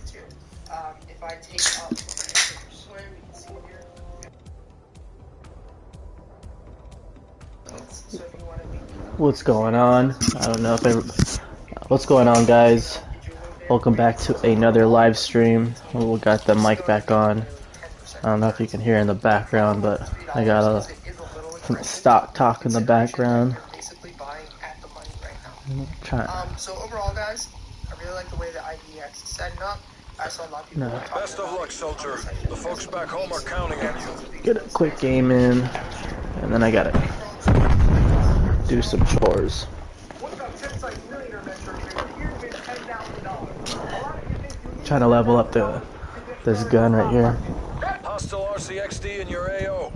too. If I take up my swim, you can see here. So if you want to What's going on? I don't know if what's going on, guys? Welcome back to another live stream. We got the mic back on. I don't know if you can hear in the background, but I got some stock talk in the background. So overall, guys, I really like the way that IDX is setting up. I saw a lot of people talking Best of luck, soldier. The folks back home are counting on you. Get a quick game in, and then I gotta do some chores. Trying to level up this gun right here. Hostile RCXD in your AO.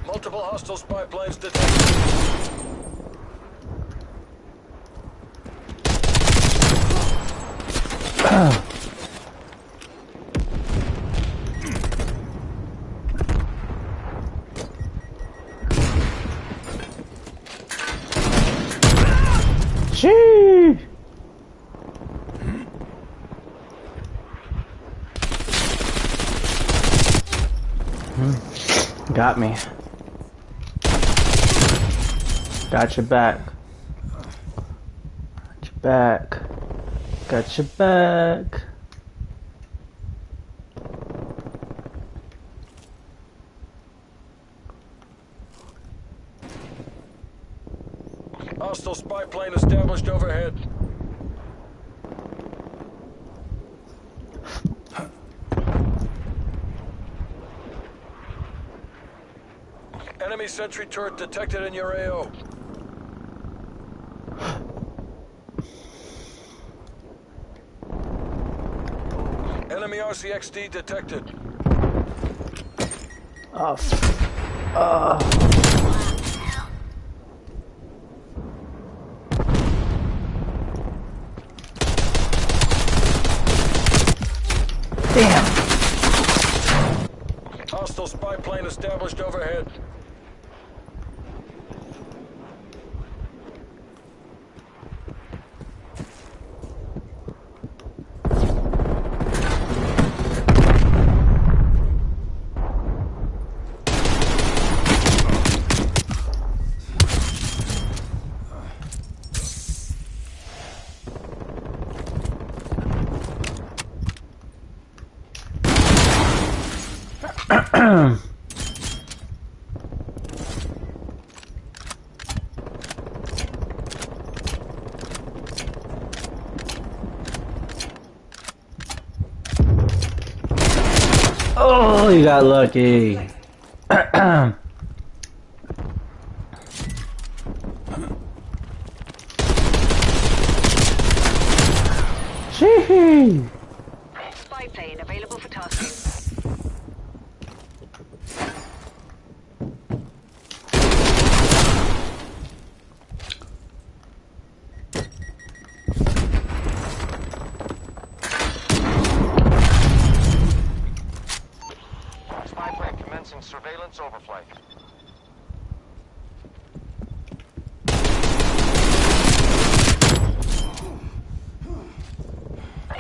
Multiple hostile spy planes detected. Sheesh! Got me. Got your back. Got your back. Got your back. Hostile spy plane established overhead. Enemy sentry turret detected in your AO. Enemy RCXD detected. Damn. Hostile spy plane established overhead. Oh, you got lucky. Sheesh. Spy plane available for tasking. Spy plane commencing surveillance overflight.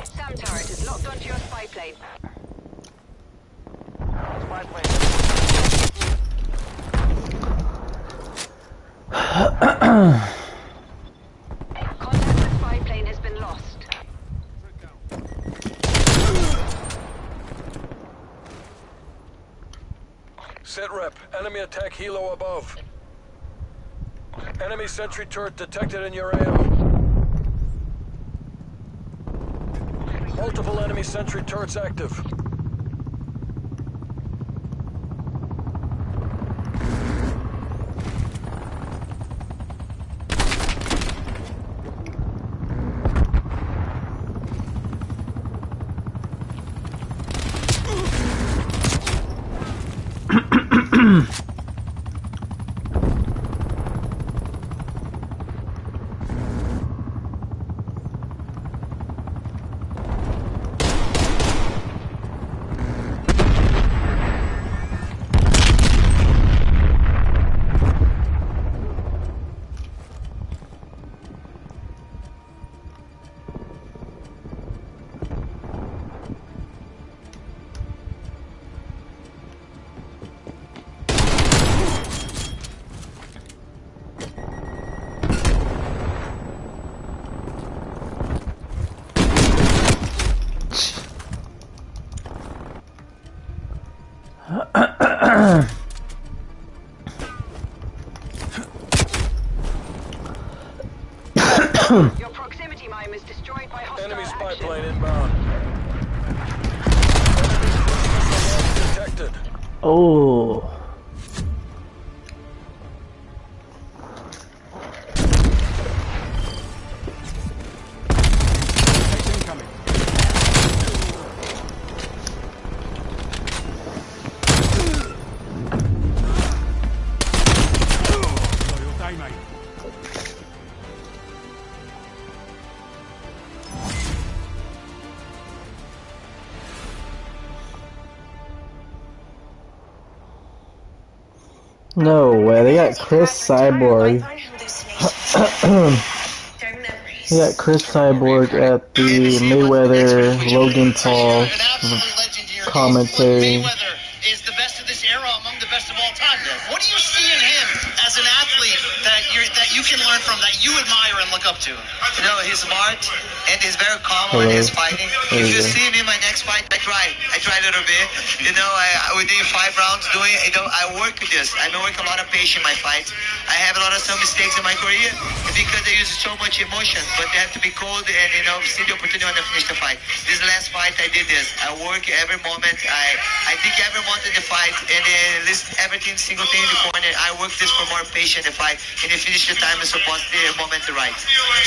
SAM turret is locked onto your spy plane. Spy plane. Contact with spy plane has been lost. Sit rep. Enemy attack helo above. Enemy sentry turret detected in your AO. Multiple enemy sentry turrets active. inbound. Enemy cruise missile launch detected. Oh. No way, they got Chris Cyborg. They got Chris Cyborg at the Mayweather Logan Paul commentary. Is the best of this era among the best of all time. What do you see in him as an athlete that you can learn from, that you admire and look up to? You know, he's smart and he's very calm when he's fighting. If you see me in my next fight, I try a little bit. You know, we did 5 rounds doing. You know, I work with this. I work a lot of patience in my fights. I have a lot of some mistakes in my career because I use so much emotion. But they have to be cold and see the opportunity when I finish the fight. This last fight, I did this. I work every moment. I think every moment in the fight and list everything, single thing in the corner. I work this for more patient in the fight and they finish the time and support the moment to right.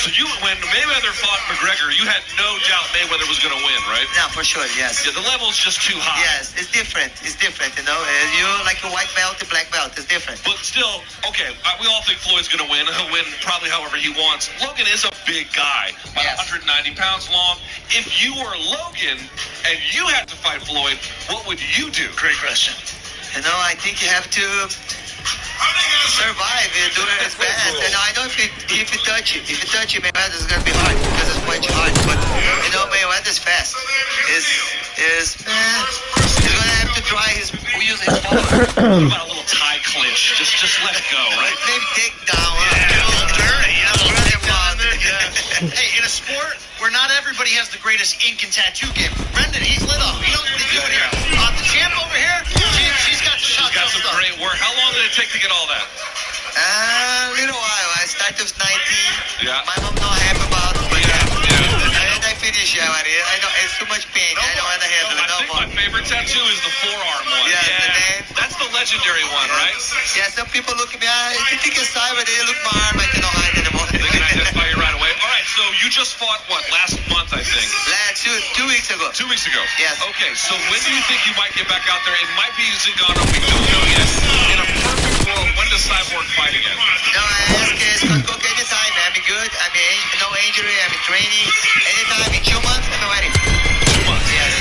So when Mayweather fought McGregor, you had no doubt Mayweather was going to win, right? No, for sure, yes. Yeah, the level's just too high. Yes, it's different. It's different, you know. You like a white belt, a black belt. It's different. But still, okay, we all think Floyd's going to win. He'll win probably however he wants. Logan is a big guy, about 190 pounds long. If you were Logan and you had to fight Floyd, what would you do? Great question. You know, I think you have to survive and do it as best. And I know if you touch it, Mayweather's gonna be hard because it's quite hard. But you know, Mayweather's fast. He's gonna have to try his use his power. What about a little tie clinch? Just let it go, right? Maybe take down. Hey, in a sport where not everybody has the greatest ink and tattoo game, Brendan, he's lit up. He knows what he's doing here. The champ over here, she's got some some great work. How long did it take to get all that? A little while. I started with 19. Yeah. My mom not happy about it, but Yeah. I finished it. I know it's too much pain. I don't want to handle it I no think more. my favorite tattoo is the forearm one. Yeah, the name. That's the legendary one, right? Yeah, some people look at me, you think it's cyber, they look my arm, I cannot hide anymore. They can identify you right away. All right, so you just fought, what, last month, I think? Last 2 weeks ago. 2 weeks ago? Yes. Okay, so when do you think you might get back out there? It might be Zingano, we don't know yet. In a perfect world, when does Cyborg fight again? No, I ask it's going to go anytime. I'm good. I'm no injury. I'm training. Anytime in 2 months, I'm ready. 2 months? Yes.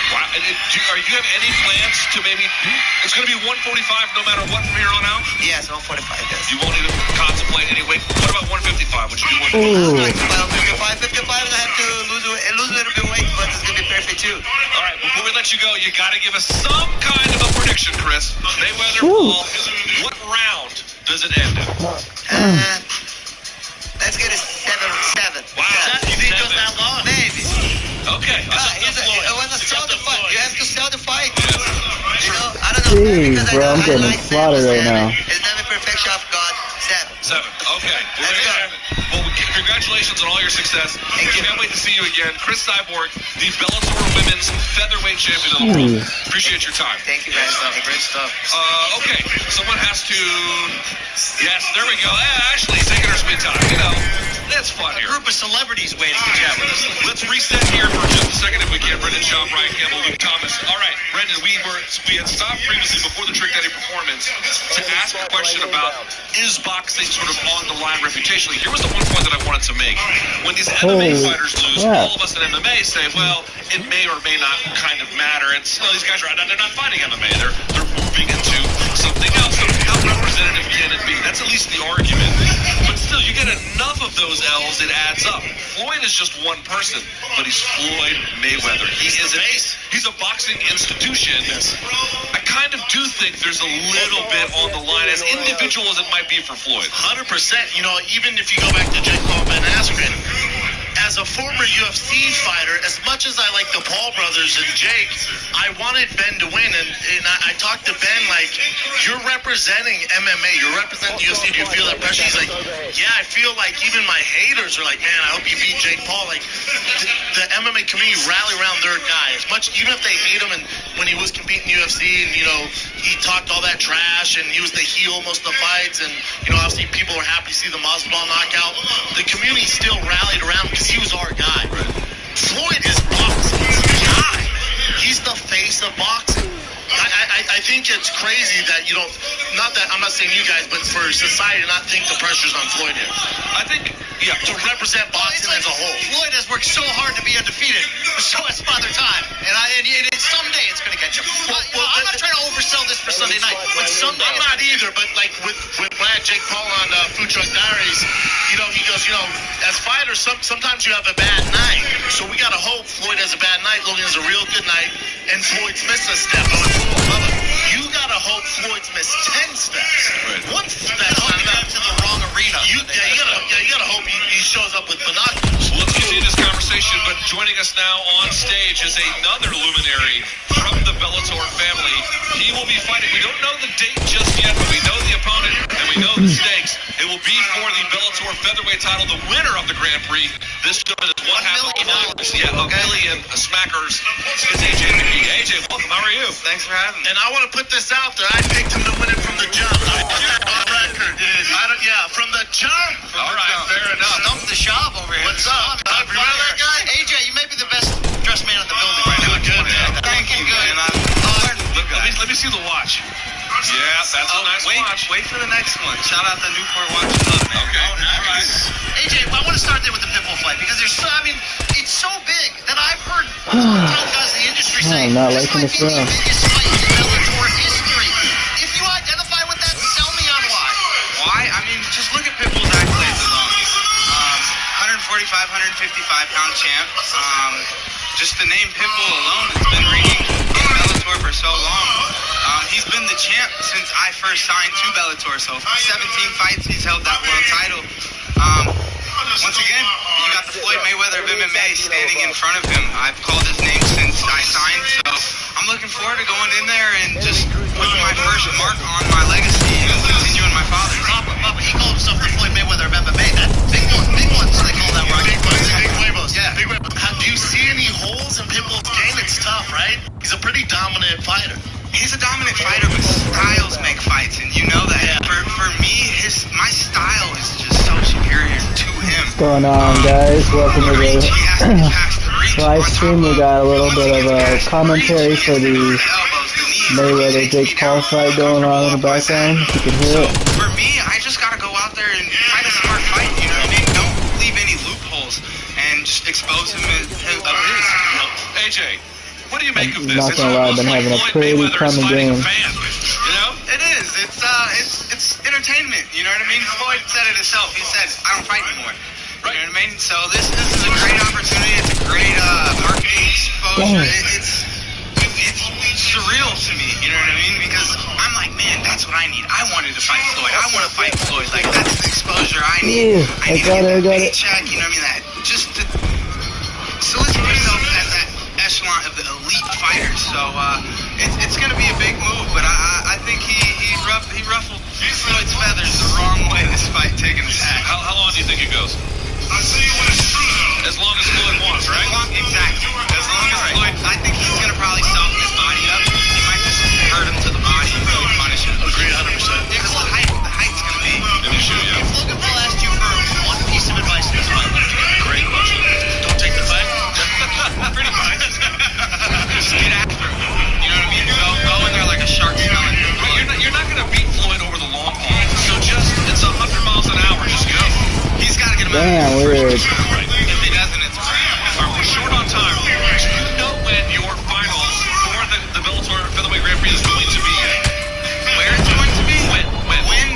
Wow. And do you have any plans to maybe, it's going to be 145 no matter what from here on out? Yes, 145, yes. You won't even contemplate any weight? What about 155? Would you do 155? Well, 55, I have to lose a little bit weight, but it's going to be perfect too. All right, before we let you go, you got to give us some kind of a prediction, Chris. Mayweather, Paul, what round does it end in? Let's get a 7-7. Wow. You think it goes that long? Maybe. Okay. When I sell the fight, you have to sell the fight. You know, I don't know. Jeez, bro, I'm getting slaughtered right now. It's never perfection of God. 7. 7. Okay. Let's go. Well, congratulations on all your success. Thank you. Can't wait to see you again. Chris Cyborg, the Bellator Women's Featherweight Champion of the world. Appreciate your time. Thank you, guys. Great stuff. Okay. Someone has to... Yes, there we go. Ashley's taking her sweet time. You know, that's fun here. A group of celebrities waiting to chat with us. Let's reset here for just a second if we can. Brendan Shaw, Brian Campbell, Luke Thomas. All right, Brendan, we had stopped previously before the Trick Daddy performance to ask a question about, is boxing sort of on the line reputationally? Here was the one point that I wanted to make. When these MMA fighters lose, all of us in MMA say, well, it may or may not kind of matter. And still, these guys they're not fighting MMA. They're moving into something else. So how representative can it be? That's at least the argument. But still, you get enough of those L's, it adds up. Floyd is just one person, but he's Floyd Mayweather. He's a boxing institution. I kind of do think there's a little bit on the line, as individual as it might be for Floyd. 100%. You know, even if you go back to Jake Paul Ben Askren, as a former UFC fighter, as much as I like the Paul Paul brothers and Jake, I wanted Ben to win, and I talked to Ben like, you're representing MMA, you're representing the UFC. Do you feel that pressure? He's like, yeah, I feel like even my haters are like, man, I hope you beat Jake Paul. Like, the MMA community rally around their guy as much, even if they hate him. And when he was competing in UFC, and he talked all that trash, and he was the heel most of the fights, and obviously people were happy to see the Masvidal knockout. The community still rallied around him because he was our guy. Floyd is boxing's guy. He's the face of boxing. I think it's crazy that not that I'm not saying you guys, but for society to not think the pressure's on Floyd here. I think, To represent boxing as a whole. Floyd has worked so hard to be undefeated, but so has Father Time. And someday it's going to catch him. I'm not trying to oversell this for Sunday night, but someday I'm not either, but like with Brad, Jake Paul on Food Truck Diaries, he goes, as fighters, sometimes you have a bad night. So we got to hope Floyd has a bad night, Logan has a real good night, and Floyd's missed a step. You got to hope Floyd's missed 10 steps. Right. One step not enough to the wrong arena. You got to hope he shows up with binoculars. Well, let's continue this conversation, but joining us now on stage is another luminary from the Bellator family. He will be fighting. We don't know the date just yet, but we know the opponent and we know the stakes. It will be for the Bellator featherweight title. The winner of the Grand Prix. This gentleman is $1.5 million. Yeah, $1 million smackers is AJ McKee. AJ, welcome. How are you? Thanks for having me. And I want to put this out there. I picked him to win it from the jump. On record. From the jump. All right, fair enough. Stump the shop over here. What's up? Remember that guy? AJ, you may be the best dressed man in the building right now. Good, man. Thank you. And Let me see the watch. Yeah, that's a nice watch. Wait for the next one. Shout out the Newport Watch Club. Okay. All right. AJ, I want to start there with the Pitbull fight because it's so big that I've heard guys in the industry say I'm not this liking might this be the round. biggest fight in Bellator history. If you identify with that, sell me on why. Why? Just look at Pitbull's accolades alone. 145, 155-pound champ. Just the name Pitbull alone has been ringing in Bellator for so long. He's been the champ since I first signed to Bellator. So 17 fights, he's held that world title. Once again, you got the Floyd Mayweather of MMA standing in front of him. I've called his name since I signed, so I'm looking forward to going in there and just putting my first mark on my legacy and continuing my father's. But he called himself the Floyd Mayweather of MMA. That's big ones. They call that right. Big huevos. Yeah. Big huevos. Do you see any holes in Pitbull's game? It's tough, right? He's a pretty dominant fighter. He's a dominant fighter, but styles make fights, and you know that. Yeah. For me, my style is just so superior to him. What's going on, guys? Welcome to the live stream. We got a little bit of a commentary for the Mayweather Jake Paul fight going on in the background. If you can hear it. For me, I just gotta go out there and fight a smart fight. You know what I mean? Don't leave any loopholes and just expose him of his. AJ, what do you make of this? Not gonna lie, I've been having a pretty coming game. It is. It's entertainment. You know what I mean? Floyd said it himself. He said, "I don't fight anymore." You know what I mean? So this is a great opportunity. It's a great marketing exposure. It's surreal to me. You know what I mean? Because I'm like, man, that's what I need. I wanted to fight Floyd. I want to fight Floyd. Like that's the exposure I need. I got it. Check. You know what I mean? That just to solicit yourself as that echelon of the elite fighters. So it's going to be a big move, but I think he ruffled Floyd's feathers the wrong way this fight taking his hat. How long do you think it goes? As long as Floyd wants, right? Exactly. As long as Floyd, I think he's going to probably soften his body up. He might just hurt him to the body and really punish him. Agreed 100%. Because the height's going to be an issue, yeah. If Logan Paul asked you for one piece of advice in this fight, what would you give? Great question. Don't take the fight. Pretty much. Just get after him. You know what I mean? Go in there like a shark smelling. Right, you're not going to beat Floyd over the long haul. So it's 100 miles an hour. Just go. He's got to get him out. Damn, weird. If he doesn't, it's We're short on time. Do you know when your finals for the Bellator Featherweight Grand Prix is going to be? Where it's going to be? When?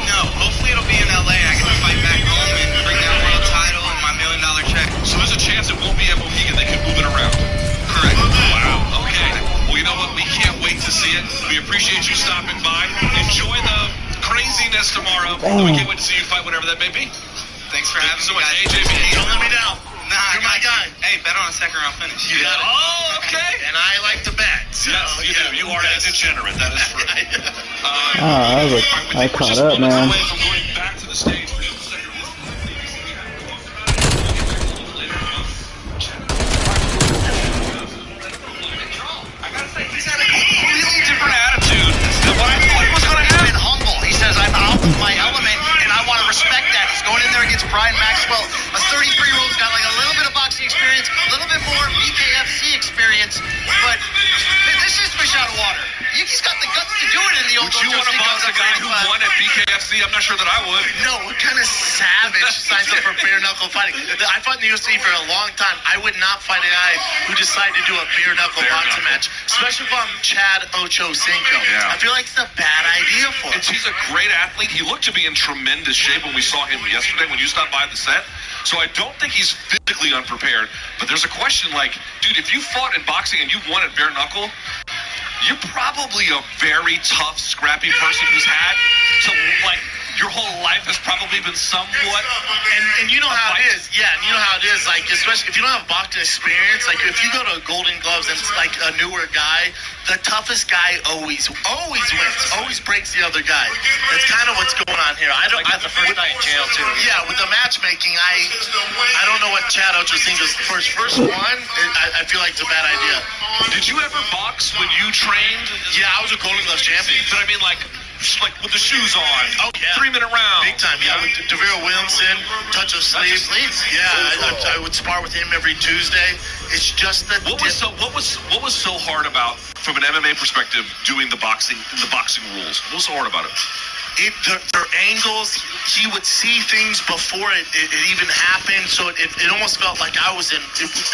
No. Hopefully it'll be in LA. I get to fight back home and bring that world title and my $1 million check. So there's a chance it won't be at Mohegan. They can move it around. Correct. Wow. Okay. Well, you know what? We can't wait to see it. We appreciate you stopping by. Enjoy the craziness tomorrow. And we can't wait to see you fight, whatever that may be. Thanks for having so me, much, guys. AJ McKee. Don't let me down. You're my guy. Hey, bet on a second round finish. You got it. Oh, okay. And I like to bet. So, Yes, you do. You are degenerate. That is true. I caught up, man. Away from going back to the stage for just a second. I gotta say, he's had a completely different attitude than what I thought was going to happen. Been humble. He says, I'm out of my element, and I want to respect that. He's going in there against Brian Maxwell, a 33-year-old who's got like a little bit of boxing experience, a little bit more BKFC experience, but this is fish out of water. He's got the guts to do it in the old. Would you want to box a guy who won at BKFC? I'm not sure that I would. No, what kind of savage signs up for bare knuckle fighting? I fought in the UFC for a long time. I would not fight a guy who decided to do a bare knuckle boxing match, especially if I'm Chad Ochocinco. Yeah. I feel like it's a bad idea for him. And he's a great athlete. He looked to be in tremendous shape when we saw him yesterday when you stopped by the set. So I don't think he's physically unprepared. But there's a question like, dude, if you fought in boxing and you won at bare knuckle, you're probably a very tough, scrappy person who's had your whole life has probably been somewhat. And you know how it is. Yeah, and you know how it is. Like, especially if you don't have boxing experience, like if you go to Golden Gloves and it's like a newer guy, the toughest guy always wins, always breaks the other guy. That's kind of what's going on here. I don't. Like the first night in jail too. Yeah, with the matchmaking, I don't know what Chad Ochocinco's first one. I feel like it's a bad idea. Did you ever box when you trained? Yeah, I was a Golden Gloves champion. But I mean, like with the shoes on. Oh yeah. 3-minute round. Big time. Yeah, with Devere Williamson, touch of sleeve. Yeah, I would spar with him every Tuesday. It's just that. What was so hard about, from an MMA perspective, doing the boxing rules? What was so hard about it? Their angles, he would see things before it even happened, so it almost felt like I was in,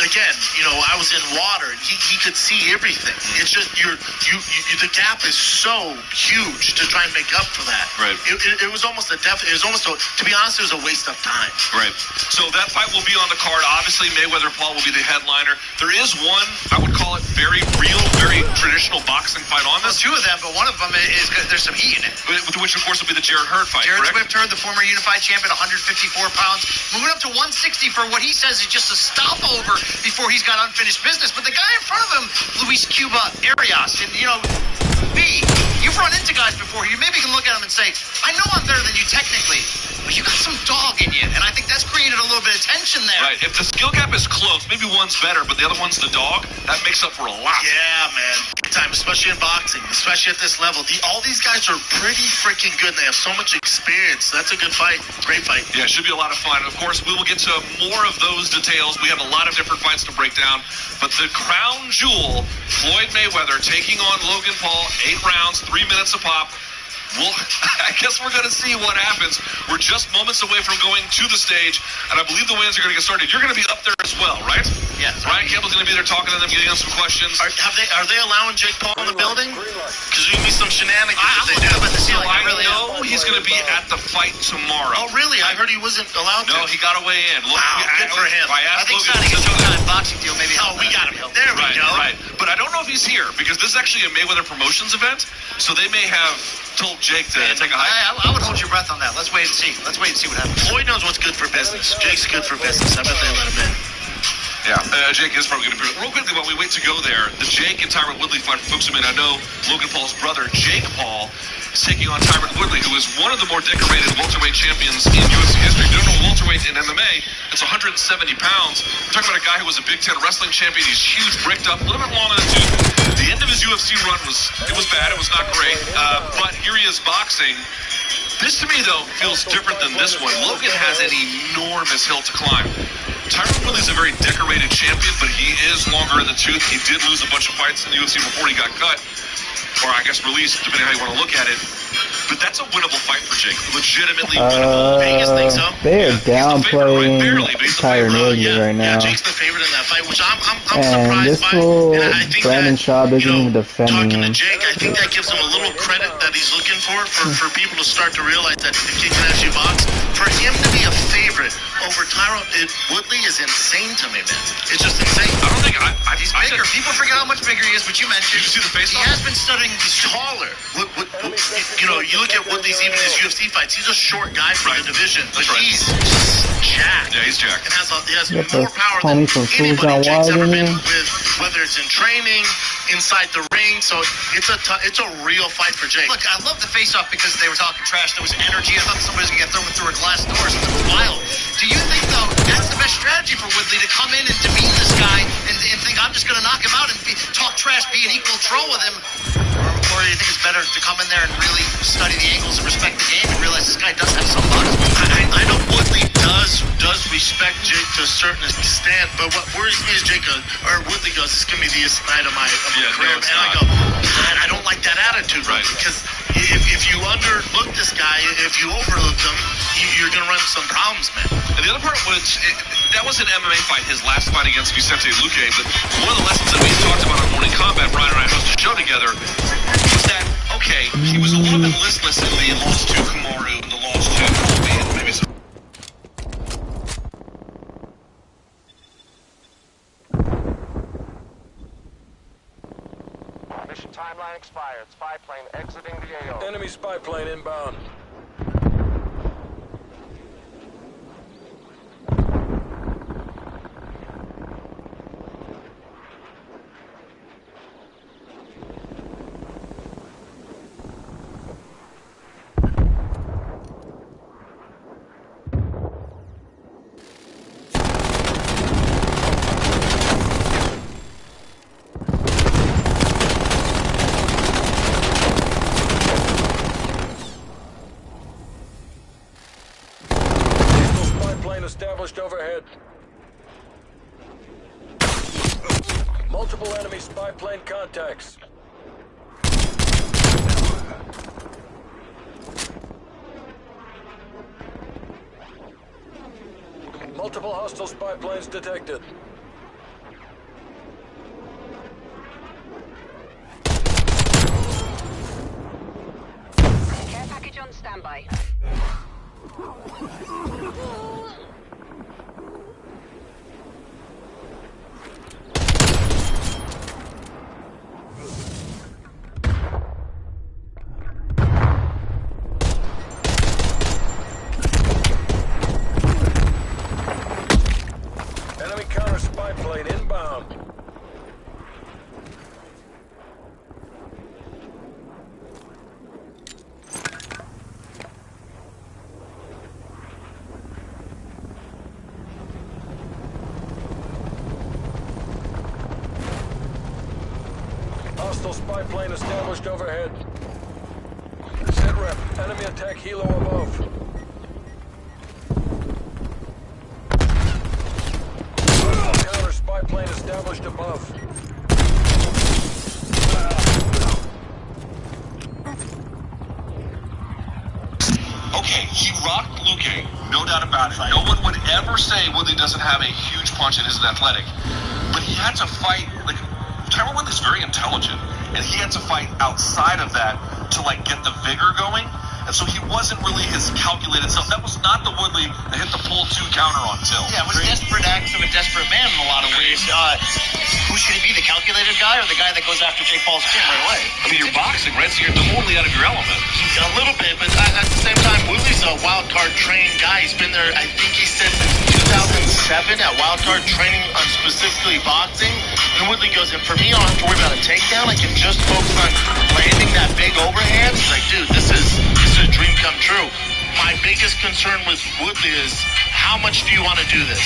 again, I was in water. He could see everything. It's just the gap is so huge to try and make up for that. Right. It was almost to be honest, it was a waste of time. Right. So that fight will be on the card. Obviously, Mayweather-Paul will be the headliner. There is one, I would call it very real, very traditional boxing fight on this. Two of them, but one of them is there's some heat in it. Which, of course, will be the Jared Hurd fight, Jared correct? Swift Hurd, the former unified champion, 154 pounds, moving up to 160 for what he says is just a stopover before he's got unfinished business. But the guy in front of him, Luis Cuba Arias, and you've run into guys before. You maybe can look at him and say, I know I'm better than you technically, but you got some dog in you, and I think that's created a little bit of tension there. Right. If the skill gap is close, maybe one's better, but the other one's the dog, that makes up for a lot. Yeah, man. Big time, especially in boxing, especially at this level. All these guys are pretty freaking good, and they have so much experience. That's a good fight. Great fight. Yeah, it should be a lot of fun. Of course, we will get to more of those details. We have a lot of different fights to break down, but the crown jewel, Floyd Mayweather taking on Logan Paul, 8 rounds, 3 minutes a pop. Well, I guess we're going to see what happens. We're just moments away from going to the stage, and I believe the wins are going to get started. You're going to be up there as well, right? Yeah. Ryan Campbell's going to be there talking to them, getting them some questions. Are they allowing Jake Paul in the building? Because there's going to be some shenanigans if they do. But the ceiling, I know he's going to be at the fight tomorrow. Oh, really? I heard he wasn't allowed to. No, he got away in. Wow, good for him. I think Logan signing a two-time boxing deal maybe. Oh, we got him. There we go. Right. But I don't know if he's here, because this is actually a Mayweather Promotions event, so they may have told Jake to take a hike. I would hold your breath on that. Let's wait and see. Let's wait and see what happens. Floyd knows what's good for business. Jake's good for business. I bet they let him in. Yeah, Jake is probably going to be. Real quickly, while we wait to go there, the Jake and Tyron Woodley fight, for folks who may not know, Logan Paul's brother, Jake Paul, is taking on Tyron Woodley, who is one of the more decorated welterweight champions in UFC history. If you don't know welterweight in MMA, it's 170 pounds. We're talking about a guy who was a Big Ten wrestling champion. He's huge, bricked up, a little bit long in the tooth. The end of his UFC run was bad. It was not great. But here he is boxing. This, to me, though, feels different than this one. Logan has an enormous hill to climb. Tyron Woodley's a very decorated champion, but he is longer in the tooth. He did lose a bunch of fights in the UFC before he got cut, or I guess released, depending on how you want to look at it. But that's a winnable fight for Jake. Legitimately winnable. Vegas thinks so. They are downplaying Tyron Woodley right now. Yeah, Jake's the favorite in that fight, which I'm And surprised this by. fool, And I think Brandon that, Schaub isn't even defending talking him. to Jake, I think that gives him a little credit that he's looking for people to start to realize that the kid can actually box. For him to be a favorite over Tyron Woodley is insane to me, man. It's just insane. I don't think He's bigger. People forget how much bigger he is, but you mentioned. Did you see the face He off? has been studying. He's taller. You look at Woodley's even his UFC fights. He's a short guy for the division, but That's right. he's jacked. Yeah, he's jacked. And he has Got more the power than homie from anybody Fools Gone Jake's Wild ever in been here. with, whether it's in training, inside the ring. So it's a real fight for Jake. Look, I love the face-off because they were talking trash. There was energy. I thought somebody was going to get thrown through a glass door. So it was wild. Do you think, though, that's the best strategy for Woodley, to come in and demean this guy and think, I'm just going to knock him out and talk trash, be an equal troll with him? Or do you think it's better to come in there and really study the angles and respect the game and realize this guy does have some bugs? I know Woodley does respect Jake to a certain extent, but what worries me is Woodley goes, this is going to be the night of my career. No, it's and I not. go, God, I don't like that attitude, Right. because if you underlook this guy, if you overlook him, you're going to run into some problems, man. And the other part was, that was an MMA fight, his last fight against Vicente Luque, but one of the lessons that we talked about on Morning Combat, Brian and I hosted a show together, was that, okay, he was a little bit listless in the loss to Kamaru and the loss to Colby, and maybe some... Mission timeline expired. Spy plane exiting the AO. Enemy spy plane inbound. Established overhead. Multiple enemy spy plane contacts. Multiple hostile spy planes detected. Care package on standby. Enemy counter spy plane inbound. Hostile spy plane established overhead. SITREP, enemy attack helo above. Counter spy plane established above. Okay, he rocked Luque, no doubt about it. No one would ever say Woodley doesn't have a huge punch and isn't athletic. But he had to fight, like, Tyron Woodley's very intelligent, and he had to fight outside of that to, like, get the vigor going. And so he wasn't really his calculated self. That was not the Woodley that hit the pull 2 counter on Till. Yeah, it was desperate acts of a desperate man in a lot of ways. Who should he be, the calculated guy or the guy that goes after Jake Paul's chin right away? I mean, you're boxing, right? So you're totally out of your element. A little bit, but at the same time, Woodley's a wild card trained guy. He's been there, I think he said, since 2007 at wild card training on specifically boxing. And Woodley goes, and for me, I don't have to worry about a takedown. I can just focus on landing that big overhand. He's like, dude, this is a dream come true. My biggest concern with Woodley is how much do you want to do this?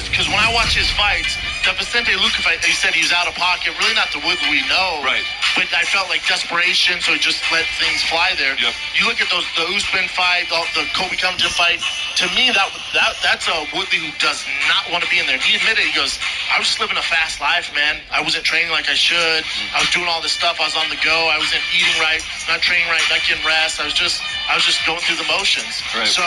Because when I watch his fights, the Vicente Luque fight, he said he was out of pocket. Really not the Woodley we know. Right. But I felt like desperation, so he just let things fly there. Yep. You look at the Usman fight, the Kobe Covington fight. To me, that's a Woodley who does not want to be in there. He admitted, he goes, I was just living a fast life, man. I wasn't training like I should. I was doing all this stuff. I was on the go. I wasn't eating right, not training right, not getting rest. I was just going through the motions. Right. So,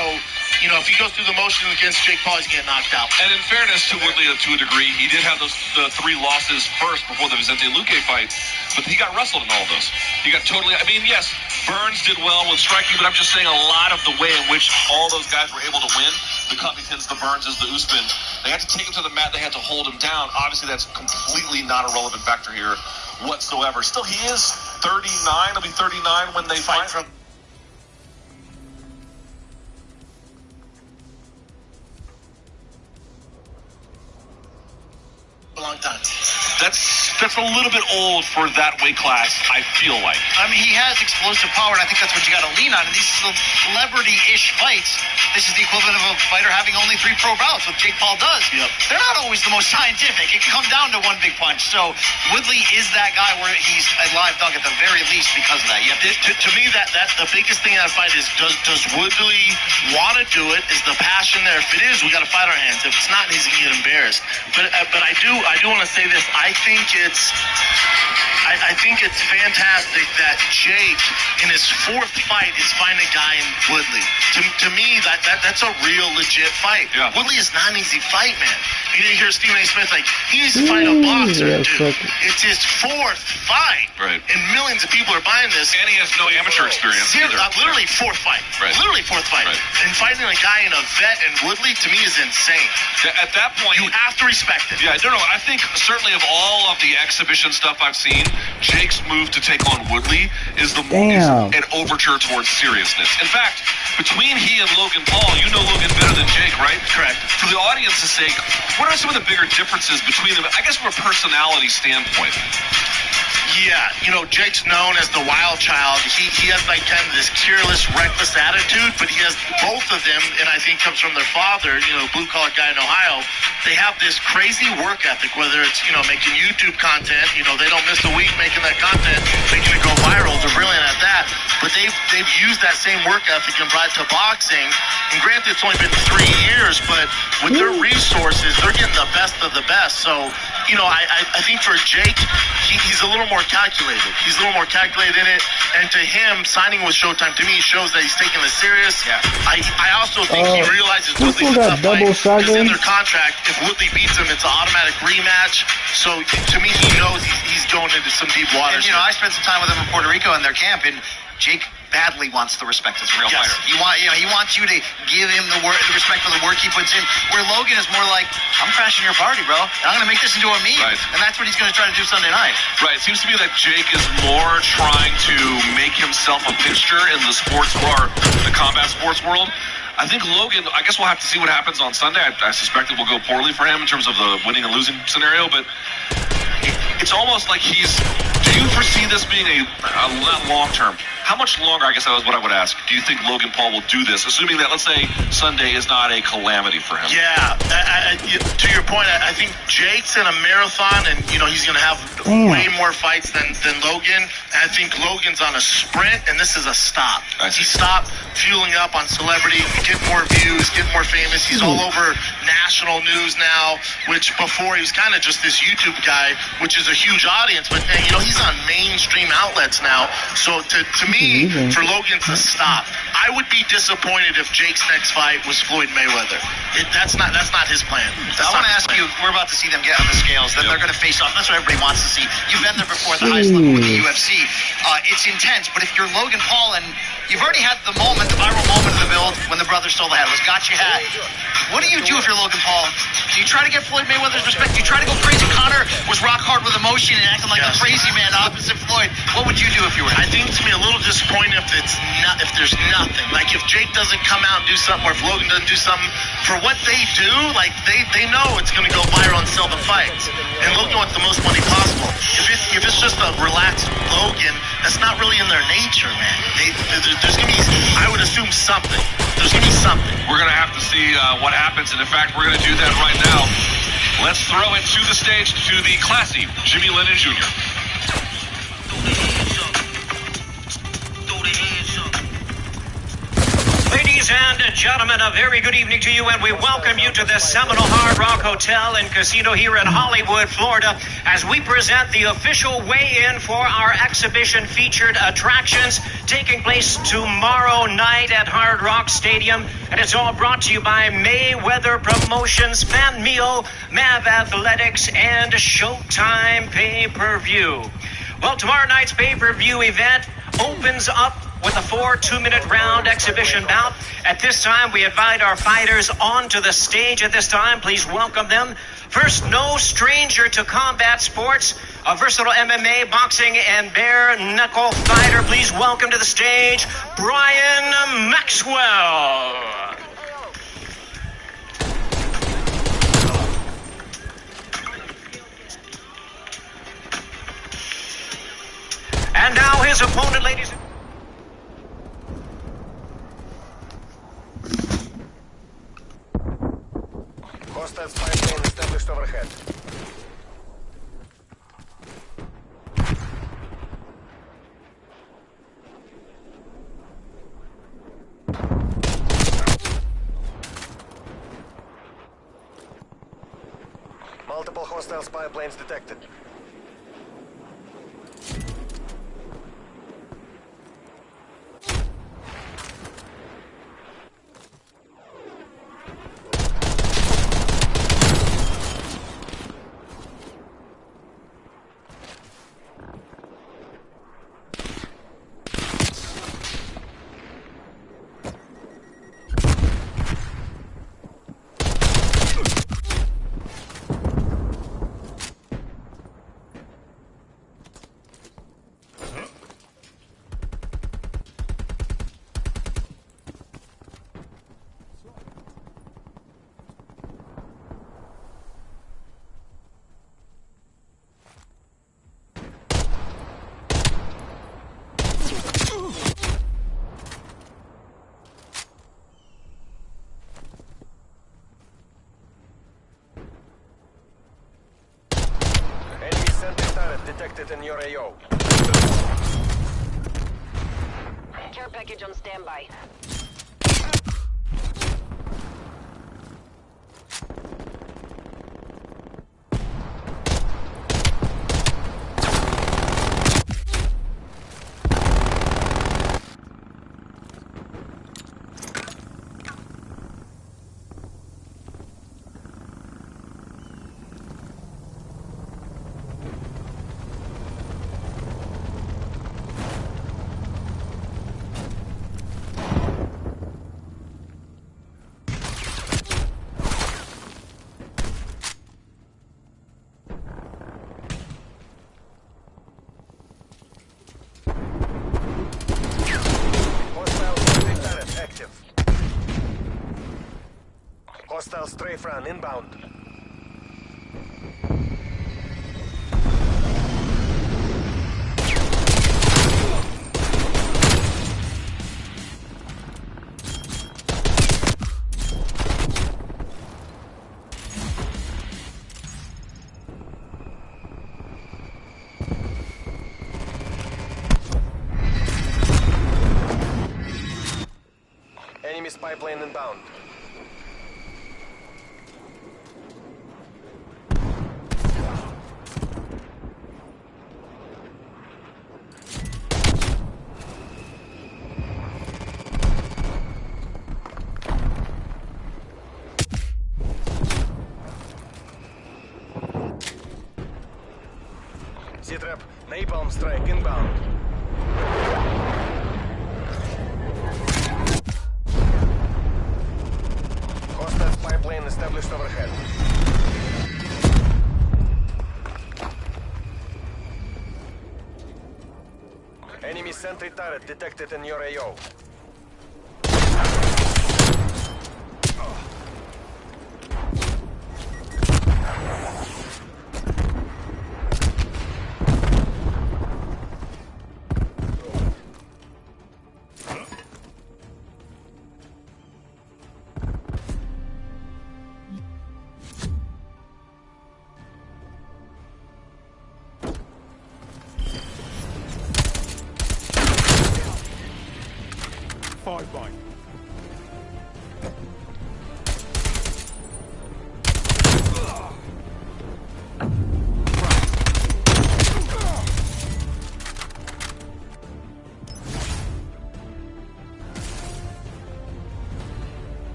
you know, if he goes through the motions against Jake Paul, he's getting knocked out. And in fairness to Woodley, to a degree, he did have the 3 losses first before the Vicente Luque fight, but he got wrestled in all of those. He got totally, I mean, yes, Burns did well with striking, but I'm just saying a lot of the way in which all those guys were able to win, the Covingtons, the Burnses, the Usman, they had to take him to the mat, they had to hold him down. Obviously, that's completely not a relevant factor here whatsoever. Still, he is 39. He'll be 39 when they fight. From that's a little bit old for that weight class, I feel like. I mean, he has explosive power, and I think that's what you got to lean on. And these celebrity-ish fights, this is the equivalent of a fighter having only 3 pro bouts, what Jake Paul does. Yep. They're not always the most scientific. It can come down to one big punch. So Woodley is that guy where he's a live dog at the very least because of that. You have To me, that the biggest thing in that fight is does Woodley want to do it? Is the passion there? If it is, we got to fight our hands. If it's not, he's gonna get embarrassed. But I do want to say this. I think it's fantastic that Jake in his 4th fight is fighting a guy in Woodley. To me, that's a real legit fight. Yeah. Woodley is not an easy fight, man. You didn't hear Stephen A. Smith like he needs to fight a boxer, dude. It's his 4th fight, right? And millions of people are buying this. And he has no amateur experience. Literally 4th fight. Right. Literally 4th fight. Right. And fighting a guy in a vet in Woodley to me is insane. At that point, You have to respect it. yeah, I don't know. I think certainly of all of the exhibition stuff I've seen, Jake's move to take on Woodley is an overture towards seriousness. In fact, between he and Logan Paul, you know Logan better than Jake, right? Correct. For the audience's sake, what are some of the bigger differences between them? I guess from a personality standpoint. Yeah, Jake's known as the wild child. He has like kind of this careless, reckless attitude, but he has both of them, and I think comes from their father, blue-collar guy in Ohio. They have this crazy work ethic, whether it's, making YouTube content, they don't miss a week making that content, making it go viral. They're brilliant at that. But they've used that same work ethic and brought it to boxing. And granted, it's only been 3 years, but with their resources, they're getting the best of the best. So, I think for Jake, he's a little more calculated. He's a little more calculated in it. And to him, signing with Showtime, to me, shows that he's taking this serious. Yeah. I also think he realizes Woodley's a tough fight. Because in their contract, if Woodley beats him, it's an automatic rematch. So, to me, he knows he's going into some deep waters. And, I spent some time with him in Puerto Rico in their camp, and Jake badly wants the respect as a real fighter. He wants you to give him the respect for the work he puts in. Where Logan is more like, I'm crashing your party, bro. I'm going to make this into a meme. Right. And that's what he's going to try to do Sunday night. Right. It seems to me that Jake is more trying to make himself a fixture in the sports or the combat sports world. I think Logan, I guess we'll have to see what happens on Sunday. I suspect it will go poorly for him in terms of the winning and losing scenario, but it's almost like do you foresee this being a long term? How much longer, I guess that was what I would ask, do you think Logan Paul will do this, assuming that, let's say, Sunday is not a calamity for him? Yeah, to your point, I think Jake's in a marathon, and, he's going to have way more fights than Logan. And I think Logan's on a sprint, and this is a stop. He stopped fueling up on celebrity, get more views, get more famous. He's all over national news now, which before he was kind of just this YouTube guy, which is a huge audience. But, he's on mainstream outlets now. So to me, for Logan to stop, I would be disappointed if Jake's next fight was Floyd Mayweather. That's not his plan. I want to ask you, we're about to see them get on the scales, then they're going to face off. That's what everybody wants to see. You've been there before at the highest level with the UFC. It's intense, but if you're Logan Paul and you've already had the viral moment of the build when the brother stole the headless, got your hat. What do you do if you're Logan Paul? Do you try to get Floyd Mayweather's respect? Do you try to go crazy? Conor was rock hard with emotion and acting like a crazy man opposite Floyd. What would you do if you were him? I think to me a little disappointed if there's nothing. Like if Jake doesn't come out and do something, or if Logan doesn't do something, for what they do, like they know it's going to go viral and sell the fights. And Logan wants the most money possible. If it's just a relaxed Logan, that's not really in their nature, man. There's going to be, I would assume, something. There's going to be something. We're going to have to see what happens, and in fact, we're going to do that right now. Let's throw it to the stage to the classy Jimmy Lennon Jr. Ladies and gentlemen, a very good evening to you, and we welcome you to the Seminole Hard Rock Hotel and Casino here in Hollywood, Florida, as we present the official weigh-in for our exhibition featured attractions taking place tomorrow night at Hard Rock Stadium. And it's all brought to you by Mayweather Promotions, Fan Meal, Mav Athletics, and Showtime Pay-Per-View. Well, tomorrow night's pay-per-view event opens up with a 4 2-minute round exhibition bout. At this time, we invite our fighters onto the stage at this time. Please welcome them. First, no stranger to combat sports, a versatile MMA, boxing, and bare-knuckle fighter. Please welcome to the stage, Brian Maxwell. And now his opponent, ladies and Hostile spy plane established overhead. Multiple hostile spy planes detected. Enemy sentry turret detected in your AO. Care package on standby. Hostile sentry turret active. Hostile strafe run inbound. Enemy spy plane inbound. C-trap, napalm strike inbound. Hostile spy plane established overhead. Enemy sentry turret detected in your AO. Five by.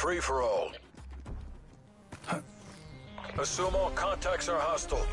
free-for-all. Assume all contacts are hostile.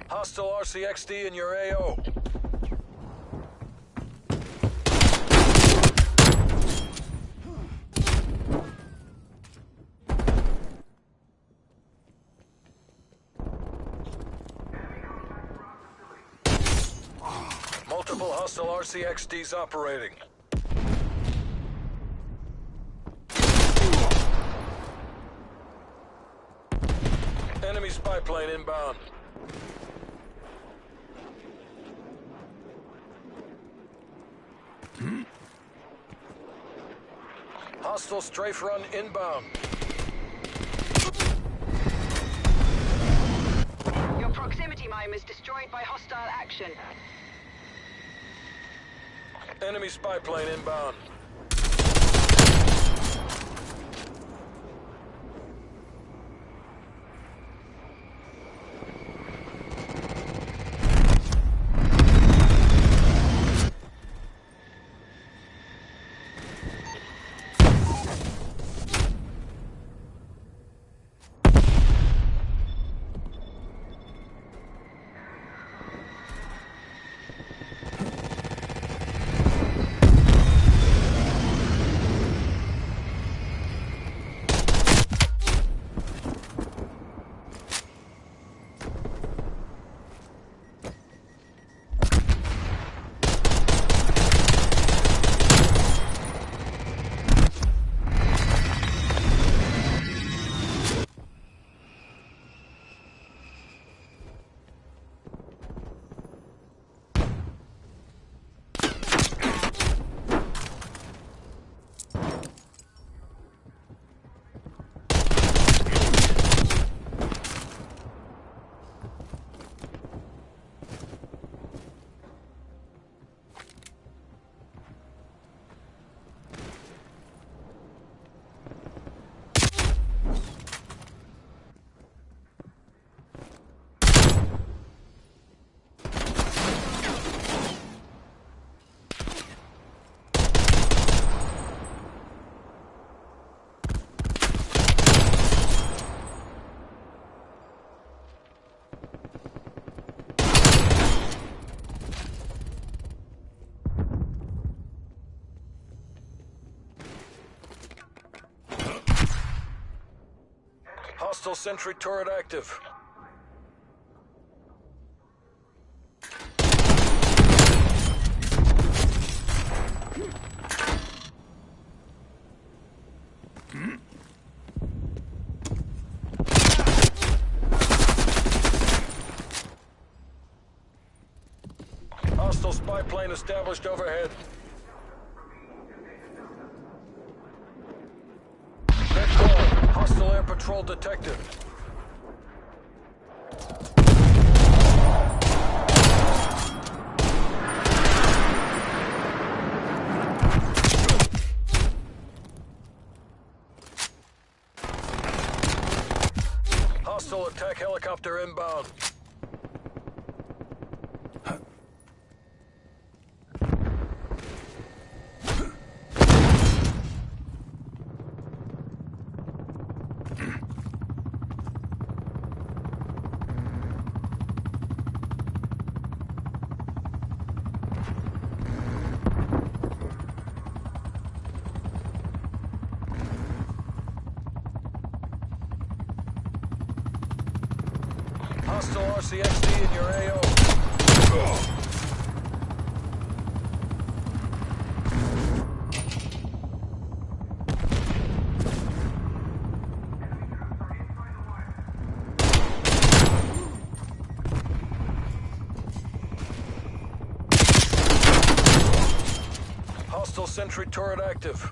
Hostile RCXD in your AO. Multiple hostile RCXDs operating. Enemy spy plane inbound. Hostile strafe run inbound. Your proximity mine was destroyed by hostile action. Enemy spy plane inbound. Hostile sentry turret active. Hostile spy plane established overhead. Red call. Hostile air patrol detected. Hostile attack helicopter inbound. Hostile RCXD in your AO. Hostile sentry turret active.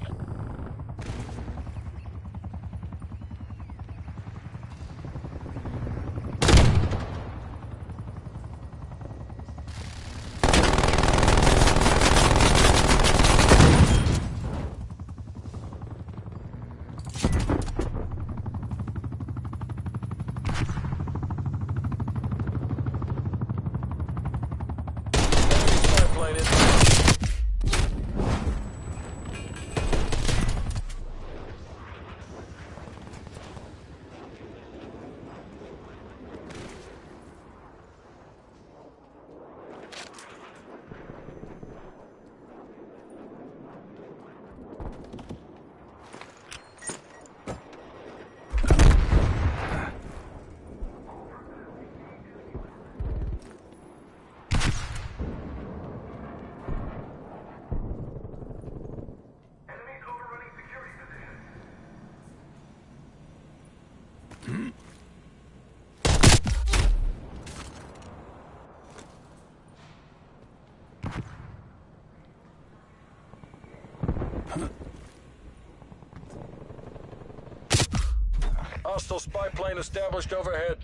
Hostile spy plane established overhead.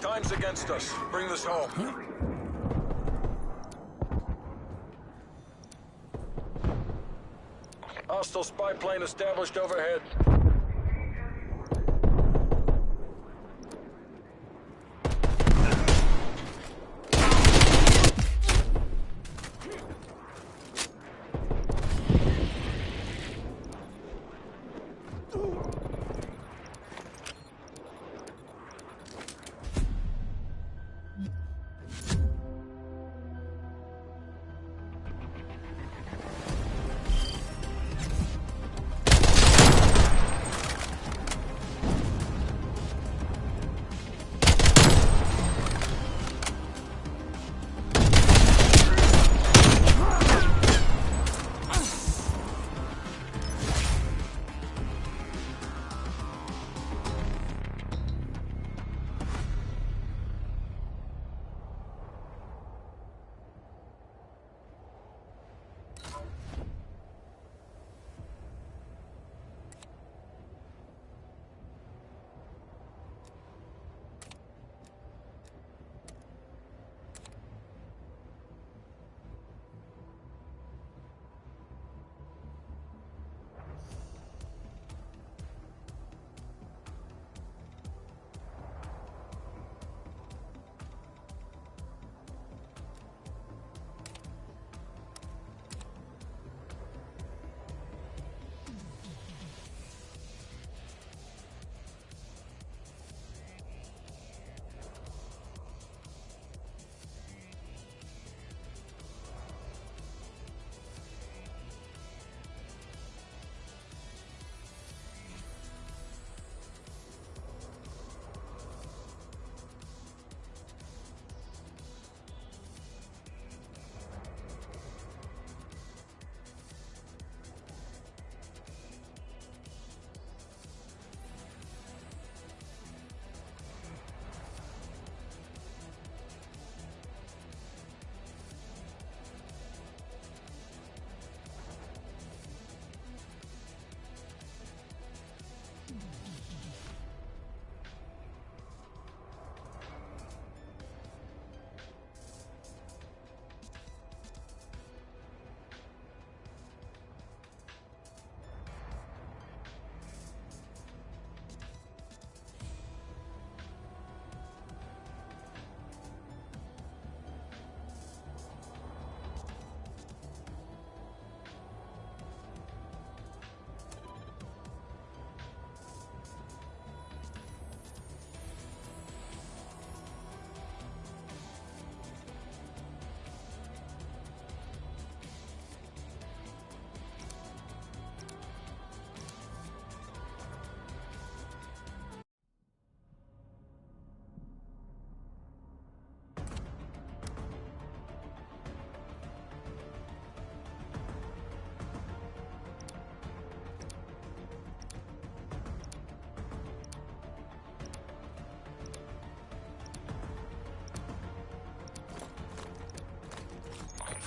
Time's against us. Bring this home. Hostile spy plane established overhead.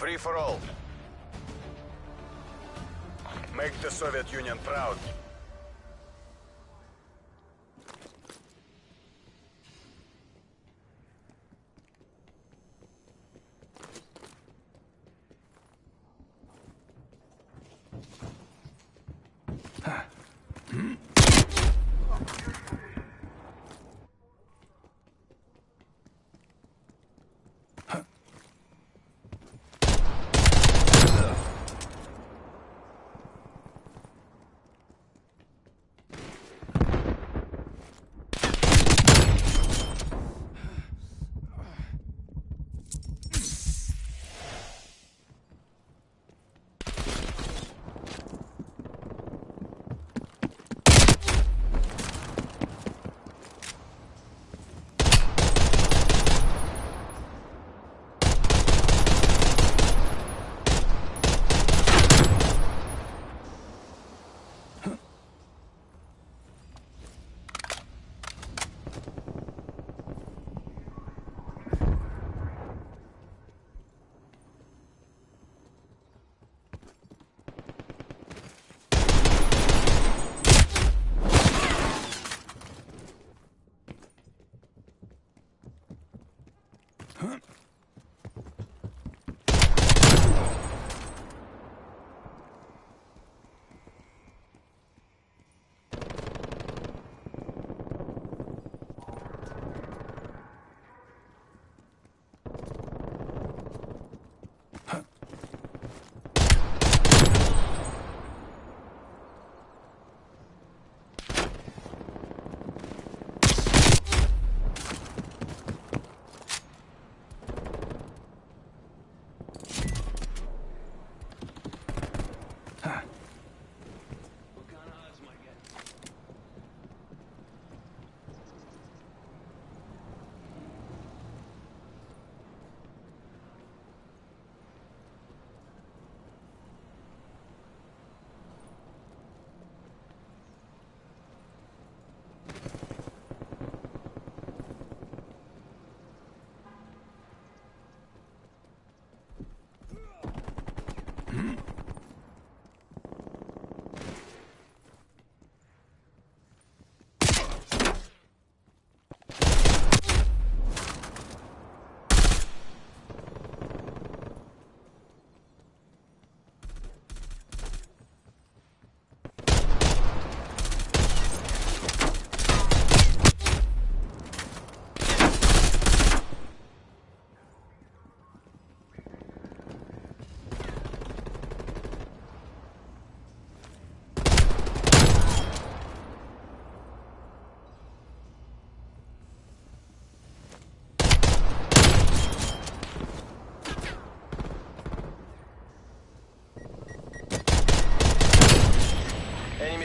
Free for all. Make the Soviet Union proud.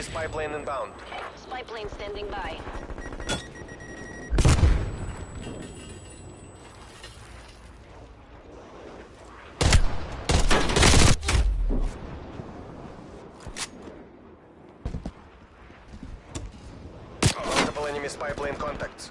Spy plane inbound. Spy plane standing by. Multiple enemy spy plane contacts.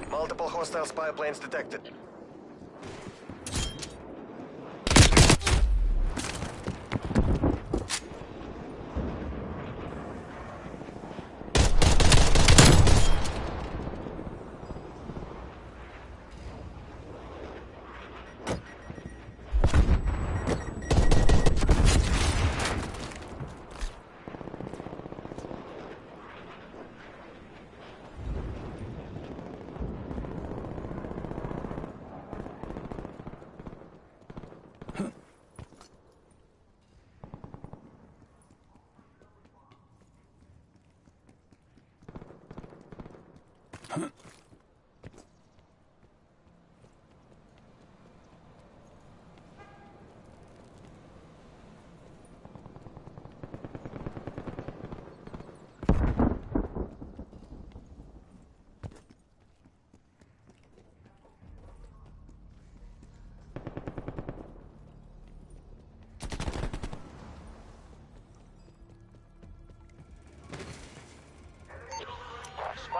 Multiple hostile spy planes detected.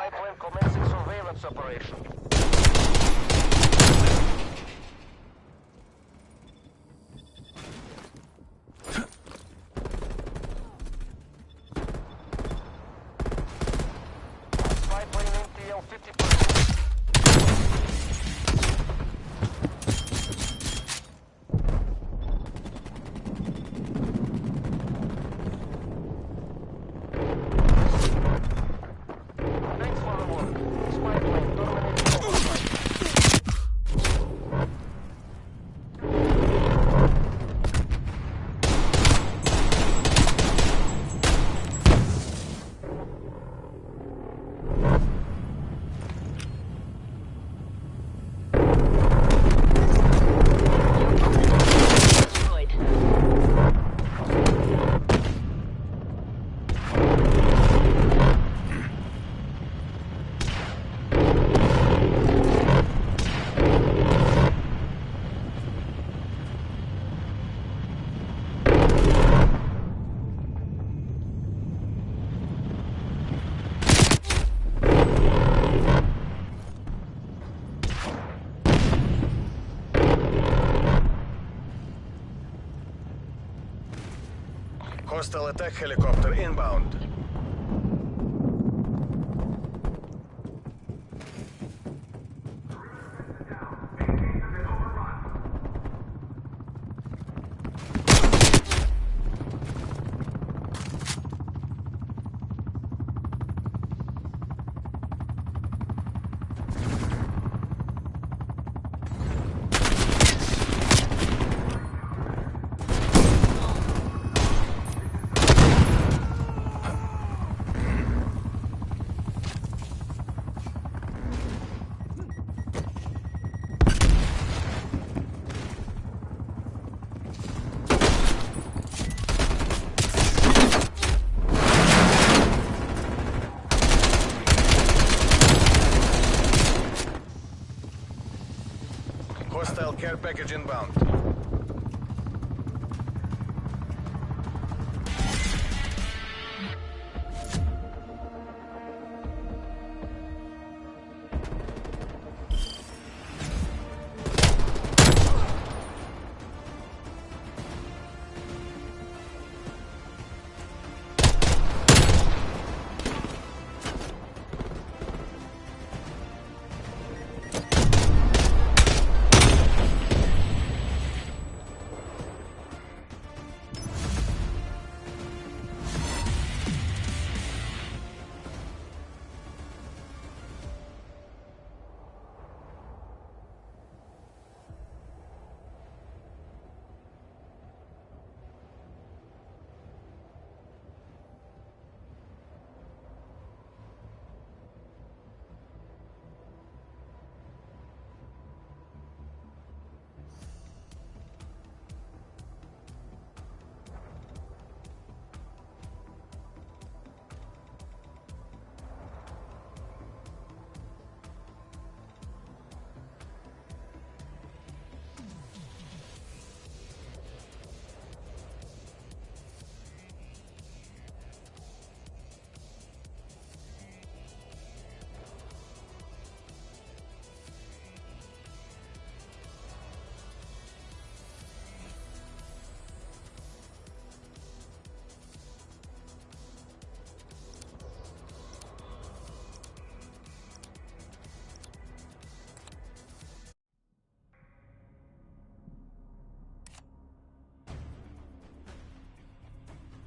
Spy plane commencing surveillance operation. Spy plane NTL 50%. Thanks for the work. Spy plane terminating overflight. Destroyed. Hostile attack helicopter inbound. Hostile care package inbound.